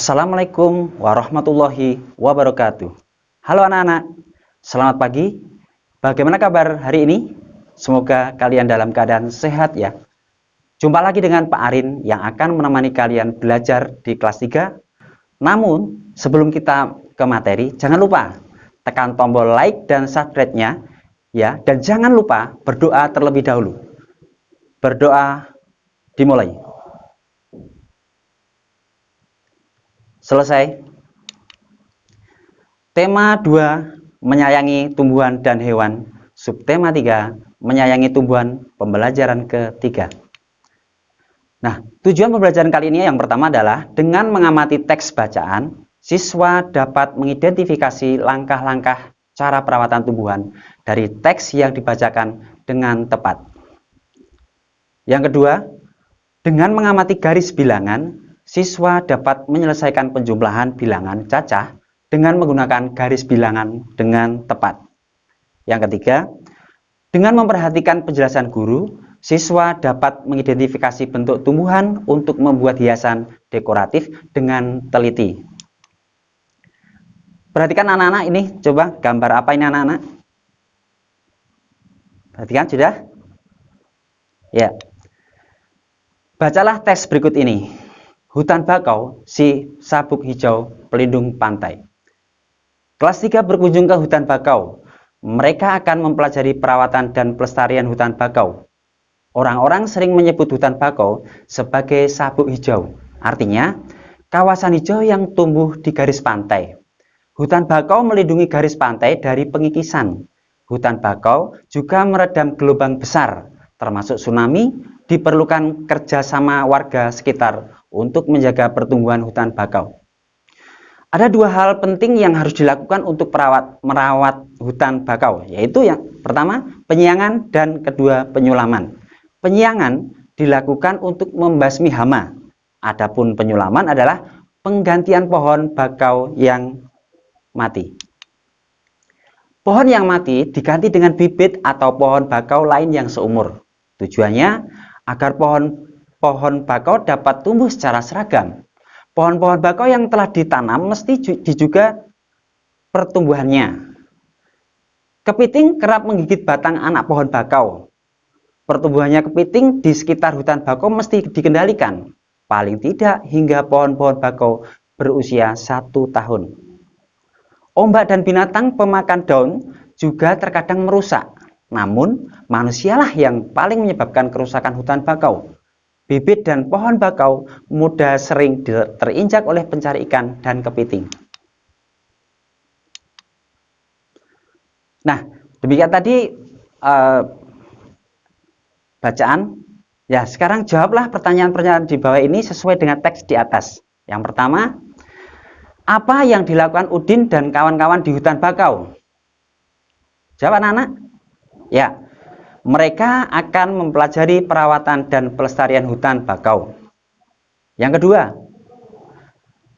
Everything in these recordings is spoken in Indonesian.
Assalamualaikum warahmatullahi wabarakatuh. Halo anak-anak, selamat pagi. Bagaimana kabar hari ini? Semoga kalian dalam keadaan sehat ya. Jumpa lagi dengan Pak Arin yang akan menemani kalian belajar di kelas 3. Namun, sebelum kita ke materi, jangan lupa tekan tombol like dan subscribe-nya ya, dan jangan lupa berdoa terlebih dahulu. Berdoa dimulai. Selesai. Tema 2, menyayangi tumbuhan dan hewan. Subtema 3, menyayangi tumbuhan, pembelajaran ketiga. Nah, tujuan pembelajaran kali ini yang pertama adalah dengan mengamati teks bacaan, siswa dapat mengidentifikasi langkah-langkah cara perawatan tumbuhan dari teks yang dibacakan dengan tepat. Yang kedua, dengan mengamati garis bilangan, siswa dapat menyelesaikan penjumlahan bilangan cacah dengan menggunakan garis bilangan dengan tepat. Yang ketiga, dengan memperhatikan penjelasan guru, siswa dapat mengidentifikasi bentuk tumbuhan untuk membuat hiasan dekoratif dengan teliti. Perhatikan anak-anak ini, coba gambar apa ini anak-anak? Perhatikan sudah? Ya. Bacalah teks berikut ini. Hutan bakau, si sabuk hijau, pelindung pantai. Kelas 3 berkunjung ke hutan bakau. Mereka akan mempelajari perawatan dan pelestarian hutan bakau. Orang-orang sering menyebut hutan bakau sebagai sabuk hijau. Artinya, kawasan hijau yang tumbuh di garis pantai. Hutan bakau melindungi garis pantai dari pengikisan. Hutan bakau juga meredam gelombang besar, termasuk tsunami. Diperlukan kerjasama warga sekitar untuk menjaga pertumbuhan hutan bakau. Ada dua hal penting yang harus dilakukan untuk merawat hutan bakau, yaitu yang pertama penyiangan dan kedua penyulaman. Penyiangan dilakukan untuk membasmi hama, adapun penyulaman adalah penggantian pohon bakau yang mati. Pohon yang mati diganti dengan bibit atau pohon bakau lain yang seumur. Tujuannya agar pohon bakau dapat tumbuh secara seragam. Pohon-pohon bakau yang telah ditanam mesti dijaga pertumbuhannya. Kepiting kerap menggigit batang anak pohon bakau. Pertumbuhannya kepiting di sekitar hutan bakau mesti dikendalikan, paling tidak hingga pohon-pohon bakau berusia 1 tahun. Ombak dan binatang pemakan daun juga terkadang merusak. Namun, manusialah yang paling menyebabkan kerusakan hutan bakau. Bibit dan pohon bakau mudah sering terinjak oleh pencari ikan dan kepiting. Nah, demikian tadi bacaan. Ya, sekarang jawablah pertanyaan-pertanyaan di bawah ini sesuai dengan teks di atas. Yang pertama, apa yang dilakukan Udin dan kawan-kawan di hutan bakau? Jawab anak-anak. Ya, mereka akan mempelajari perawatan dan pelestarian hutan bakau. Yang kedua,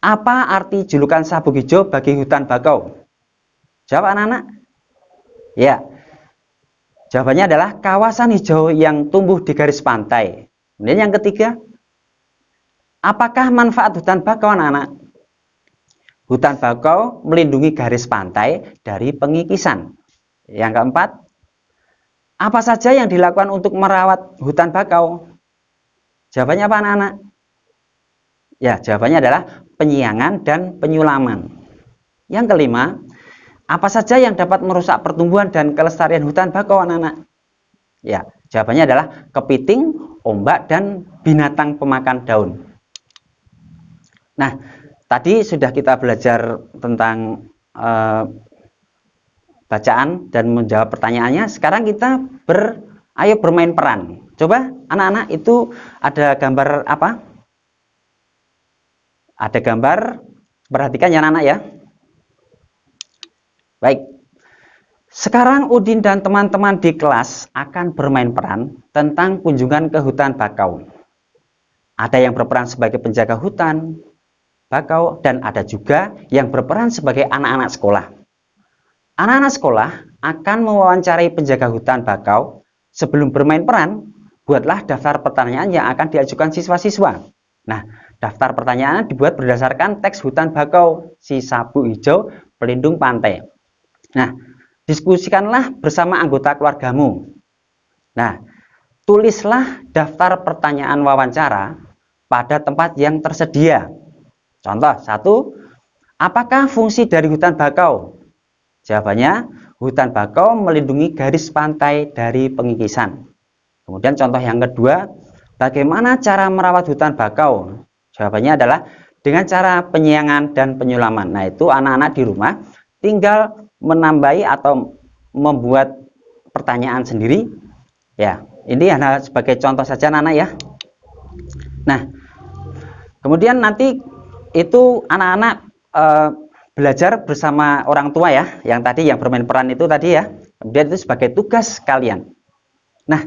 apa arti julukan sabuk hijau bagi hutan bakau? Jawab anak-anak. Ya, jawabannya adalah kawasan hijau yang tumbuh di garis pantai. Kemudian yang ketiga, apakah manfaat hutan bakau anak-anak? Hutan bakau melindungi garis pantai dari pengikisan. Yang keempat, apa saja yang dilakukan untuk merawat hutan bakau? Jawabannya apa anak-anak? Ya, jawabannya adalah penyiangan dan penyulaman. Yang kelima, apa saja yang dapat merusak pertumbuhan dan kelestarian hutan bakau anak-anak? Ya, jawabannya adalah kepiting, ombak, dan binatang pemakan daun. Nah, tadi sudah kita belajar tentang bacaan dan menjawab pertanyaannya. Sekarang kita ayo bermain peran. Coba anak-anak itu ada gambar apa? Ada gambar, perhatikan ya anak-anak ya. Baik. Sekarang Udin dan teman-teman di kelas akan bermain peran tentang kunjungan ke hutan bakau. Ada yang berperan sebagai penjaga hutan bakau dan ada juga yang berperan sebagai anak-anak sekolah. Anak-anak sekolah akan mewawancarai penjaga hutan bakau. Sebelum bermain peran, buatlah daftar pertanyaan yang akan diajukan siswa-siswa. Nah, Daftar pertanyaan dibuat berdasarkan teks hutan bakau si sabuk hijau pelindung pantai. Nah, diskusikanlah bersama anggota keluargamu. Nah, tulislah daftar pertanyaan wawancara pada tempat yang tersedia. Contoh 1, apakah fungsi dari hutan bakau? Jawabannya, hutan bakau melindungi garis pantai dari pengikisan. Kemudian contoh yang kedua, bagaimana cara merawat hutan bakau? Jawabannya adalah dengan cara penyiangan dan penyulaman. Nah, itu anak-anak di rumah tinggal menambahi atau membuat pertanyaan sendiri. Ya, ini hanya sebagai contoh saja anak-anak ya. Nah, kemudian nanti itu anak-anak belajar bersama orang tua ya, yang bermain peran itu tadi ya. Kemudian itu sebagai tugas kalian. Nah,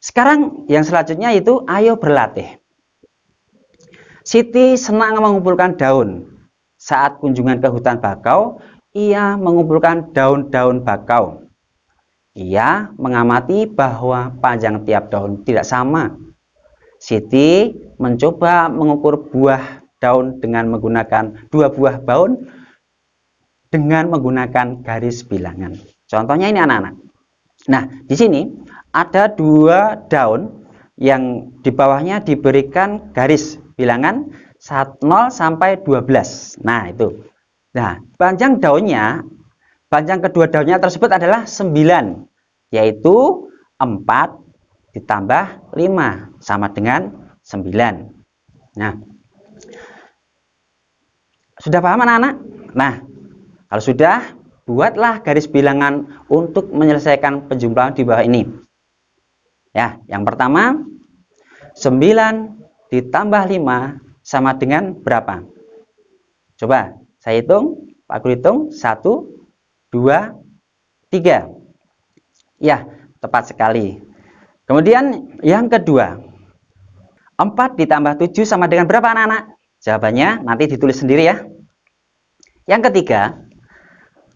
sekarang yang selanjutnya itu ayo berlatih. Siti senang mengumpulkan daun. Saat kunjungan ke hutan bakau, ia mengumpulkan daun-daun bakau. Ia mengamati bahwa panjang tiap daun tidak sama. Siti mencoba mengukur buah daun dengan menggunakan 2 buah daun dengan menggunakan garis bilangan. Contohnya ini anak-anak. Nah, di sini ada 2 daun yang di bawahnya diberikan garis bilangan 0 sampai 12. Nah, itu. Nah, panjang kedua daunnya tersebut adalah 9, yaitu 4 ditambah 5 sama dengan 9. Nah, sudah paham anak-anak? Nah, kalau sudah, buatlah garis bilangan untuk menyelesaikan penjumlahan di bawah ini. Ya, yang pertama, 9 ditambah 5 sama dengan berapa? Coba saya hitung, Pak Guru hitung, 1, 2, 3. Ya, tepat sekali. Kemudian yang kedua, 4 ditambah 7 sama dengan berapa anak-anak? Jawabannya nanti ditulis sendiri ya. Yang ketiga,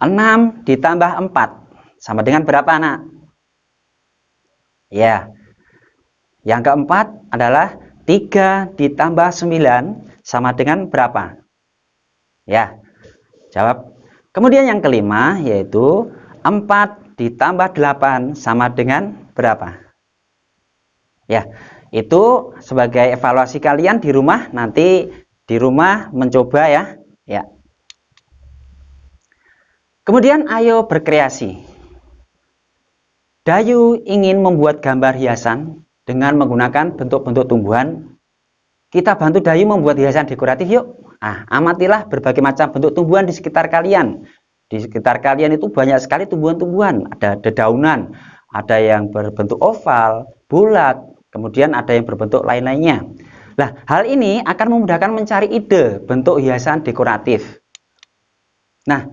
6 ditambah 4 sama dengan berapa anak? Ya, yang keempat adalah 3 ditambah 9 sama dengan berapa? Ya, jawab. Kemudian yang kelima yaitu 4 ditambah 8 sama dengan berapa? Ya, itu sebagai evaluasi kalian di rumah, nanti di rumah mencoba ya. Ya. Kemudian ayo berkreasi. Dayu ingin membuat gambar hiasan dengan menggunakan bentuk-bentuk tumbuhan. Kita bantu Dayu membuat hiasan dekoratif yuk. Amatilah berbagai macam bentuk tumbuhan di sekitar kalian. Di sekitar kalian itu banyak sekali tumbuhan-tumbuhan. Ada dedaunan, ada yang berbentuk oval, bulat, kemudian ada yang berbentuk lain-lainnya. Nah, hal ini akan memudahkan mencari ide bentuk hiasan dekoratif. Nah,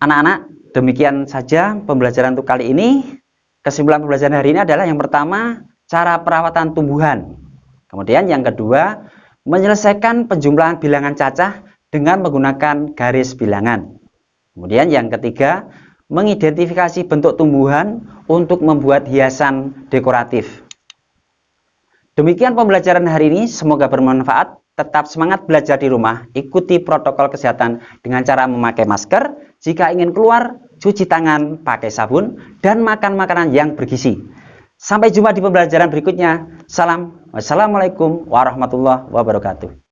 anak-anak, demikian saja pembelajaran untuk kali ini. Kesimpulan pembelajaran hari ini adalah yang pertama, cara perawatan tumbuhan. Kemudian yang kedua, menyelesaikan penjumlahan bilangan cacah dengan menggunakan garis bilangan. Kemudian yang ketiga, mengidentifikasi bentuk tumbuhan untuk membuat hiasan dekoratif. Demikian pembelajaran hari ini, semoga bermanfaat. Tetap semangat belajar di rumah, ikuti protokol kesehatan dengan cara memakai masker. Jika ingin keluar, cuci tangan pakai sabun dan makan makanan yang bergizi. Sampai jumpa di pembelajaran berikutnya. Salam. Wassalamualaikum warahmatullahi wabarakatuh.